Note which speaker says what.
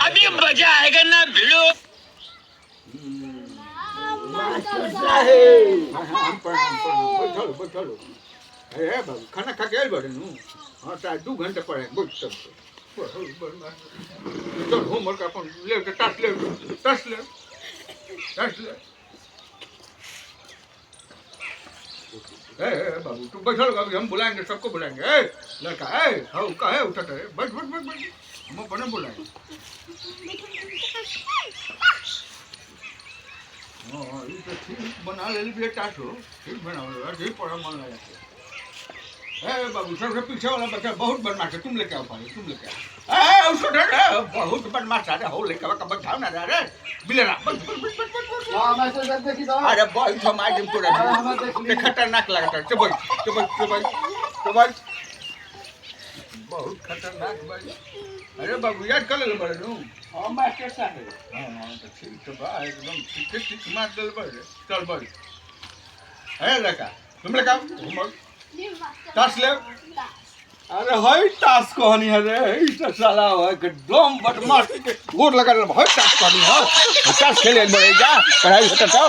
Speaker 1: अभी मजा आएगा ना भिड़ो।
Speaker 2: मास्टर साहेब
Speaker 3: हम प्रणाम बैठो अरे बाबू खाना खा के आइल बाड़े नु हाँ चाहे 2 घंटे पड़े बैठ सब चल होमवर्क अपन ले के टच ले ए बाबू तू बैठो अभी हम बुलाएंगे सबको बुलाएंगे ए लड़का ए हाउ का है उठा है बैठ हम अपने बुलाएंगे हाँ ये तो ठीक बना ले भी टाट हो ठीक बनाओ यार ठीक पड़ा मन लगा के ए बाबू सबसे पीछे वाला बच्चा बहुत बदमाश है तुम लेके आओ पानी तुम लेके आओ ए उसको डर बहुत बदमाश है हो लेके आओ कब जाओ ना रे बिलेरा
Speaker 2: हां मास्टर साहब देखी तो
Speaker 3: अरे भाई हम आज पूरा ये खतरनाक लगता है चल बहुत खतरनाक भाई अरे बाबू याद कर ले बड़े नु
Speaker 2: हां मास्टर साहब
Speaker 3: हां तो ठीक तो बा एकदम ठीक मार दे बड़े चल बड़े ए लड़का तुम लेके आओ होमवर्क ताश ले अरे हाय ताश कहानी है रे इस साला है एकदम बदमाश के गोर लगा रे भाई ताश कहानी है ताश खेले बड़े जा पढ़ाई होता था